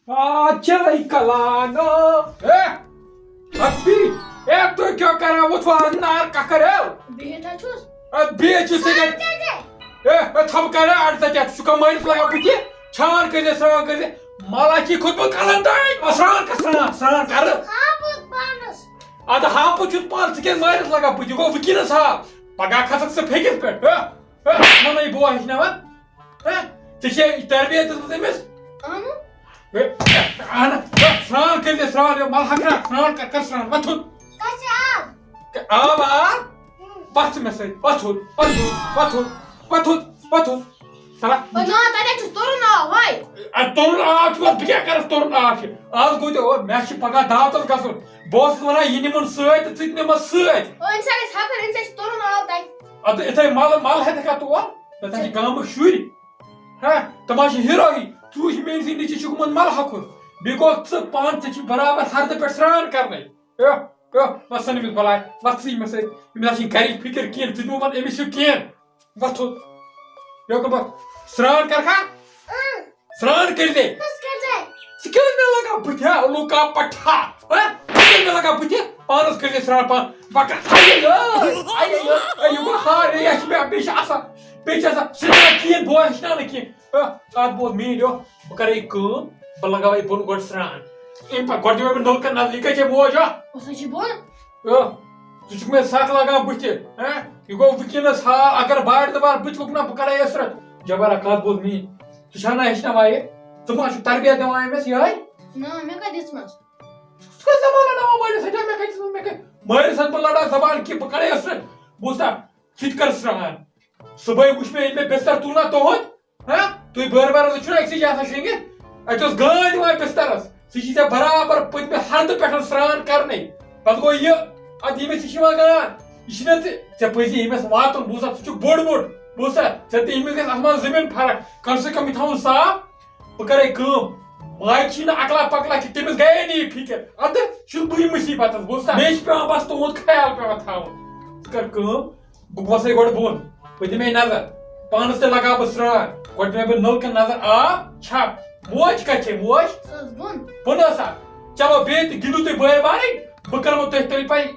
CHILAIKALAN. Abbi, tu kya kar raha ho? Wo nar ka kar raha ho? BHAT chus. BHAT se thab kar raha ad tak su ka main laga puti. Chan kar de sran kar de. Mala ki khud bu kalan dai. Sran ka sran kar. Ha bu panas. Ada ha pu chut pan ke main laga puti. Go vikina sa. Paga khasak se phekis pe. Mana I bo hishna va? Tishe terbiyet etmemiz. Anu? Ana, sran kar de sran mal hakra sran kar sran mathut. Kaisi Ab Bat mesaj. Bathut. Sala. No, tade chus torun na hoy. Torun aap ko bikya kar torun aap. Az goite o mesh paga davatas gasun. Boss wana yinimun sait tsitne mas sait. O insan is hakar insan torun na dai. Ad etay mal hete ka tu o. Tata gamuk shuri. Ha, tamashi herogi. Tu himen sin niche chukuman mal hakur. Biko tse pan tse barabar har de persran karne. Was san mit balai. Was si mesaj. Imlashin kari fikir kien tnu man emishu kien. Bathut. Yo ko sran kar kha? Sran kar de. Bas kar de. Sikil me laga butha luka patha. Sikil me laga butha panas kar de sran pan. Baka ayo ko har ya shbe bish asa. Shina kien boy shina kien. Ad bo me yo. Bakare ko balagawai bon god sran. Impa god me nol kan nazika che boja. O sa chi bon? Tu me sak laga buthe. You go wikinas ha agar baad de bar buch lukna bakare esrat. Jabara kad bod me. Tu shana hishna vai. Tuma shu tarbiya de vai mes yai. No, me ka dismas. Uska zamana na mobile se me ka dismas me ka. Mere san lada zaban ki bakare esrat. Bosta fit kar sran. Subay ushme ilme bestar tuna to hoy. Tu bar chuna eksi jasa shenge. Atos gand vai bestaras. Sichi se barabar put me hand petal sran karne. Pad go ye adi me sichi magan. İşine se payzi imes vaatun busa çocuk bord busa se te imes asman zemin farak kamse kam ithun sa bakare kım maikina akla pakla ki temiz gaye ni fikir adı şu buy musibat busa meş pe bas to ot khayal pe thaun kar kım bu basay god bon paydi me nazar panas te laga basra god me be nol kan nazar a chap moj kache moj Sos bon. bunasa chalo bet gindu te boy bari Bakarmo te teri pai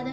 Ada.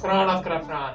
sran as kara sran.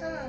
San.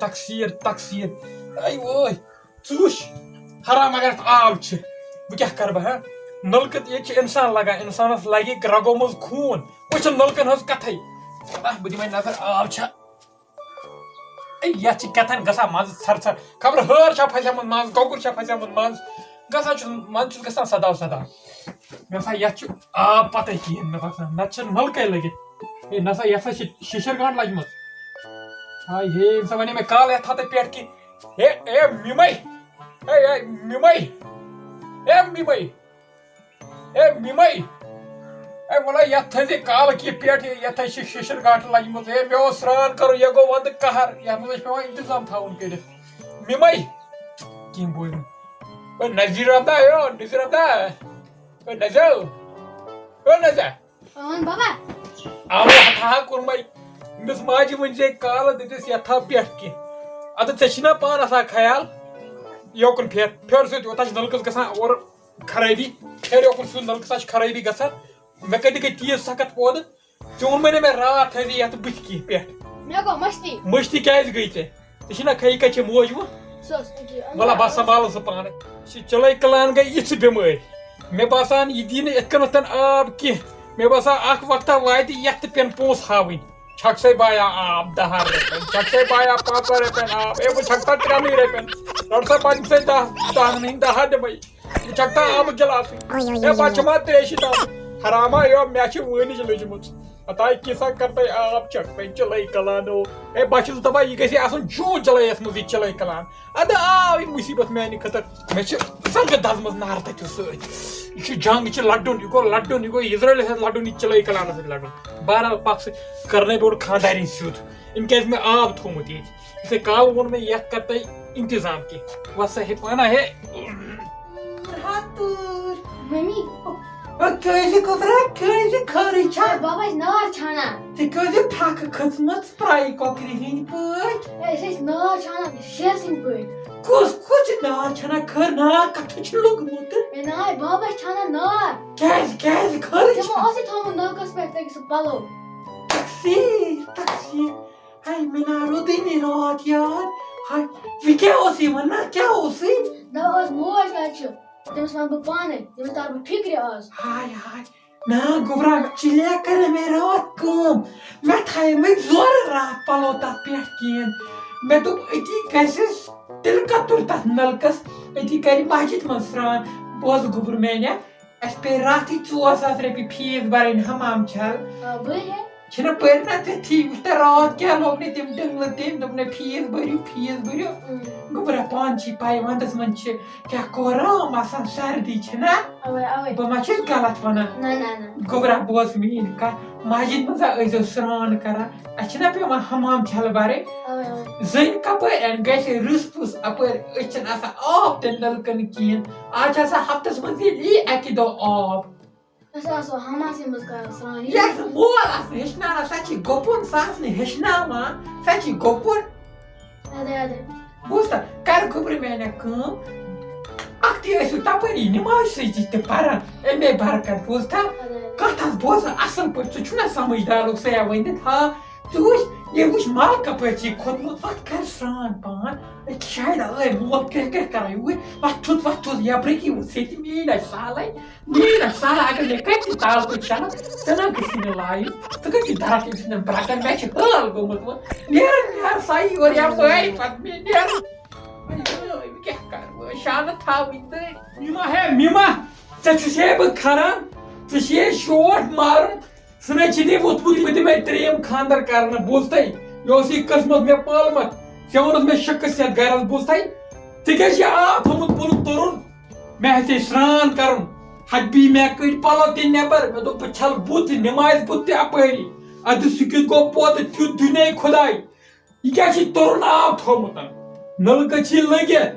Taksir. Ay oy. Tush. Haram agar aab chhe. Bu kya kar ba ha? Nalkat ye chhe insan laga, insanas lagi ragomuz khoon. Bu chhe nalkan has kathai. Budi mai nazar aab chha. Ay ya chhe kathan gasa maz sar. Khabar har cha phajamun maz, gogur cha phajamun maz. Gasa chhe man chhe gasa sada. Gasa ya chhe aab patay ki me gasa. Na chhe nalkai lagi. Ye nasa yasa shishar gand lagmaz. Ay hey zamane mein kaal tha te pet ki mimai wala yatha de kaal ki pet yatha shishar gat lagmaz me o sran karo ye go wand kahar ya me pe intizam thaun kede mimai kim boy nazir abda nazar Aman baba. awo tha kurmai Miss Maji munje kala ditis yatha pet ki. Ada tachina pan asa khayal. Yokun pher se otash nalkas gasa or kharabi. Pher yokun sun nalkas kharabi gasa. Mekadi ke tiye sakat pod. Chon mene me raat hai yat bitki pet. Me ko masti. Masti kais gayi the. Tachina khai ka che mojmo. Sos. Wala basa mal sa pan. Si CHILAIKALAN gai ich bemari. Me basan idine etkanatan ab ki. Me basa ak waqta waidi yat pen pos hawin. Chaksay baya aap dahar repen, chaksay baya papa repen aap, bu chakta tirani repen, rarsa panch se dahar de bhai, chakta aap jalasi, bachma treshi tam, harama yo meachi wani jalo jumut, اتائے کیسا کرتا آپ چکتا چلائی کلانو اے بہت چھس دپان یہ گژھِ آسُن جوٗن جُلایَس منٛز یہِ چِلَے کلان اَدٕ آو یہِ مُصیٖبت میانہِ خٲطرٕ مےٚ چھِ سنگت دزمٕژ نار تتہِ سۭتۍ یہِ چھُ جنگ یہِ چھُ لڑُن یہِ گوٚو لڑُن یہِ گوٚو اِزرٲیلَس سۭتۍ لڑُن یہِ چِلَے کلانس سۭتۍ لڑُن بہرحال پکھ ژٕ کرنٲے بہٕ خاندارِنۍ سیُد أمۍ کیازِ مےٚ آب تھوٚومُت ییٚتہِ یِتھٕے کالہٕ ووٚن مےٚ یتھ کر تُہۍ انتظام کینٛہہ وسا ہے پانا ہے ممی خٲرٕے چھا بابا چھِ نار چھانان ژٕ کیازِ پھکھ کھٔژمٕژ فرٛاے کۄکرِ ہٕنٛدۍ پٲٹھۍ أسۍ ٲسۍ نار چھانان شیر سٕنٛدۍ پٲٹھۍ کُس چھُ نار چھانان خٲر نار کتھ چھُ لوٚگمُت اے ناے بابا چھِ چھانان نار کیازِ خٲرٕے تِمو اوسُے تھوٚومُت ناکس پٮ۪ٹھ تٔکۍ سُہ پلو تقسیٖر ہاے مےٚ نا روٗدٕے نہٕ راتھ یاد ہاے یہِ کیٛاہ اوسُے ونان کیٛاہ اوسُے دپان ٲس موج کتہِ چھِ تٔمِس ونہٕ بہٕ پانے تٔمِس تار بہٕ فِکرِ آز ہاے نا گوٚبرا چِلے کٔر مےٚ راتھ کٲم مےٚ تھایمٕتۍ زورٕ راتھ پلو تتھ پٮ۪ٹھ کِہیٖنۍ مےٚ دوٚپ أتی گژھٮ۪س تِلہٕ کتُر تتھ نلکس أتی کرِ مسجد منٛز سرٛان بوز گوٚبُر میانہِ اَسہِ پیٚیہِ راتھٕے 4000 رۄپیہِ فیٖس بَرٕنۍ حمام چھل بہٕ ہے چھِنہٕ پٔرۍ نا تٔتھی وٕچھ تہٕ راتھ کیٛاہ لوگ نہٕ تِم ٹِنٛگلہٕ تٔمۍ دوٚپ نہٕ فیٖس بٔرِو گوٚبرا پانہٕ چھِی پاے ونٛدس منٛز چھِ کیٛاہ کورام آسان سردی چھِنا بہٕ ما چھَس غلط ونان گوٚبرا بوز میٛٲنۍ کتھ مسجد منٛز ٲسۍزیو سرٛان کران اَسہِ چھِنا پیٚوان حمام چھلہٕ برٕنۍ زٔنۍ کپٲرۍ اَنہِ گژھِ رٕژھ پٕژھ اپٲرۍ أسۍ چھِنہٕ آسان آب تہِ نلکہٕ نہٕ کِہیٖنۍ آز چھِ آسان ہفتس منٛز یی اکہِ دۄہ آب یہِ آسہِ نہٕ مول آسان ہیٚچھناوان سۄ چھِ گوٚپُن سۄ آسہِ نہٕ ہیٚچھناوان سۄ چھِ گوٚپُن بوٗزتھا کر گوٚبرٕ میانہِ کٲم اکھتُے ٲسِو تپٲری نِماز سۭتی تہِ پران اَمے برکت بوٗزتھا کتھ آس بوزان اصل پٲٹھۍ ژٕ چھُنا سمجھدارُک سیا ؤنِتھ ہا ژٕ وٕچھ یہِ وٕچھ مل کپٲرۍ چھُے کھوٚتمُت اتھ کر سرٛان پان أکۍ شاید ٲے مول کرٛہ کران یوٗرۍ وتھ تھوٚد یبرٕکی وٕچھ ییٚتہِ میٛٲنۍ آسہِ سہلٕے اگر مےٚ کتہِ تہِ تال پٲٹھۍ چلان ژٕ نا گٔژھی نہٕ لایِن ژٕ گٔژھی دھرکھ أمۍ سٕنٛدٮ۪ن برکن مےٚ چھُ حٲل گوٚمُت وۄنۍ نیرٕ سایی یورٕ یپٲرۍ پتہٕ مےٚ نیرٕ بہٕ کیٛاہ کرٕ وۄنۍ شانہٕ تھاوٕنۍ تہٕ میما ہے میما ژےٚ چھُسے بہٕ کھران ژےٚ چھُے شوٹ مارُن ژٕ نَے چھِنہٕ ووٚتھمُت بہٕ دِمے 3یم خاندر کرنہٕ بوٗزتھے یہِ اوس یہِ قٕسمت مےٚ پالمت ژےٚ ووٚنُتھ مےٚ شِکس یتھ گرس بوٗزتھے ژےٚ کیازِ چھُے آب تھوٚمُت بۄنہٕ تُرُن مےٚ ہیٚژے سرٛان کرُن ہبی مےٚ کٔڑۍ پلو تہِ نٮ۪بر مےٚ دوٚپ بہٕ چھلہٕ بُتھ نِمازِ بُتھ تہِ اپٲری ادٕ سُہ کیُتھ گوٚو پوتہٕ تیُتھ دُنیاے خۄداے یہِ کیٛاہ چھُے تُرُن آب تھوٚومُت نلکہٕ چھی لٔگِتھ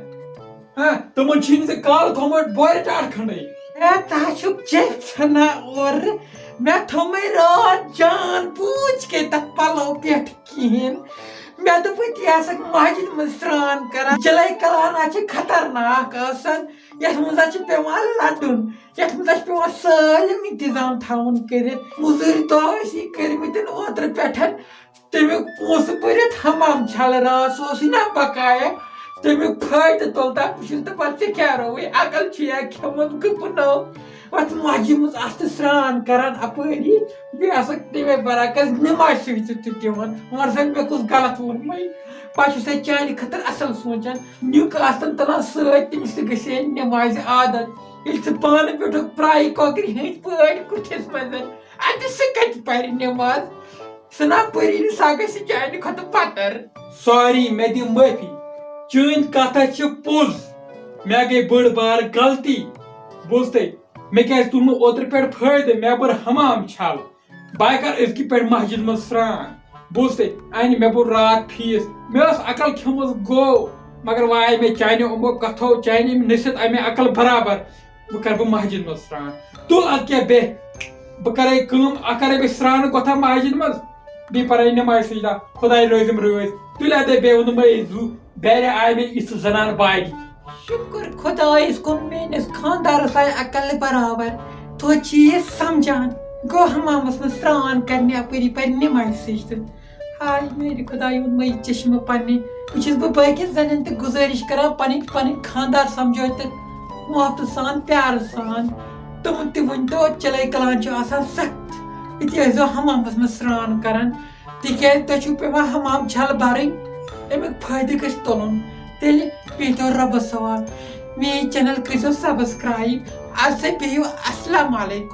تِمن چھُے نہٕ ژےٚ کالہٕ تھوٚومُت بورِ ٹاٹھ کھنڈے ژٕ چھُکھ چیٚپھ ژھٕنان اورٕ مےٚ تھوٚومَے راتھ جان بوٗزھ کے تتھ پلو پٮ۪ٹھ کِہیٖنۍ مےٚ دوٚپ أتی آسکھ مسجد منٛز سرٛان کران چِلَے کلان چھِ خطرناک آسان یتھ منٛز چھُ پیٚوان لڑُن یتھ منٛز چھُ پیٚوان سٲلِم انتظام تھاوُن کٔرِتھ موٚزوٗرۍ دۄہ ٲسی کٔرمٕتۍ اوترٕ پٮ۪ٹھ تمیُک پونٛسہٕ بٔرِتھ حمام چھلہٕ راتھ سُہ اوسُے نا بقایا تمیُک فٲیدٕ تُل تتھ بہٕ چھُس دپان ژےٚ کیٛاہ رووُے عقل چھُیا کھیوٚمُت گُپنو وتھ مسجد منٛز آس تہٕ سرٛان کران اپٲری بیٚیہِ آسکھ تمے برعکس نِماز سۭتۍ تہِ دِوان وۄنۍ زن مےٚ کُس غلط ووٚنمے پتہٕ چھُسے چانہِ خٲطرٕ اصل سونٛچان نیُک آسن تُلان سۭتۍ تٔمِس تہِ گژھِ ہے نِمازِ عادت ییٚلہِ ژٕ پانہٕ پٮ۪ٹھُکھ فرٛاے کۄکرِ ہٕنٛدۍ پٲٹھۍ کُٹھِس منٛز ادٕ سُہ کتہِ پرِ نِماز سُہ نا پٔری نہٕ سۄ گژھِ چانہِ کھۄتہٕ پتر سوری مےٚ دِ معٲفی چٲنۍ کتھ ہا چھِ پوٚز مےٚ گٔے بٔڑ بار غلطی بوٗزتھے مےٚ کیازِ تُل نہٕ اوترٕ پٮ۪ٹھ فٲیدٕ مےٚ بٔر حمام چھل بہٕ کر أزکہِ پٮ۪ٹھ مسجد منٛز سرٛان بوٗزتھے انہِ مےٚ بوٚر راتھ فیٖس مےٚ ٲس عقل کھیٚمٕژ گوٚو مگر وۄنۍ آیہِ مےٚ چانیو یِمو کتھو چانہِ ییٚمہِ نصیحت آیہِ مےٚ عقل برابر وۄنۍ کرٕ بہٕ مسجد منٛز سرٛان تُل ادٕ کیٛاہ بیٚہہ بہٕ کرے کٲم اکھ کرے بہٕ سرٛانہٕ کۄتھا مسجد منٛز بیٚیہِ پرے نٮ۪مازِ سجدا خۄداے رٲزِم رٲزۍ تُلہِ ادے بیٚیہِ ووٚنُم مےٚ زُ بیرِ آیہِ مےٚ یِژھ زنان باگہِ شُکُر خۄدایَس کُن میٲنِس خاندارس آیہِ عقل برابر توتہِ چھِ یہِ سمجھان گوٚو حمامس منٛز سرٛان کرنہِ اپٲری پرِ نِمازِ سجدٕ ہاے میانہِ خۄداے اوٚن مےٚ یہِ چشمہٕ پننہِ بہٕ چھُس بہٕ باقین زنٮ۪ن تہِ گُزٲرِش کران پنٕنۍ خاندار سمجھٲوتہٕ محبتہٕ سان پیارٕ سان تِمن تہِ ؤنۍتو چِلَے کلان چھُ آسان سخت أتی ٲسۍزیو حمامس منٛز سرٛان کران تِکیازِ تۄہہِ چھُو پیٚوان حمام چھلہٕ برٕنۍ امیُک فٲیدٕ گژھِ تُلُن تیٚلہِ پیٚیتو رۄبس سوال میٲنۍ چینل کٔرۍزیو سبسکرایب ادٕ سا بِہِو اسلام علیکُم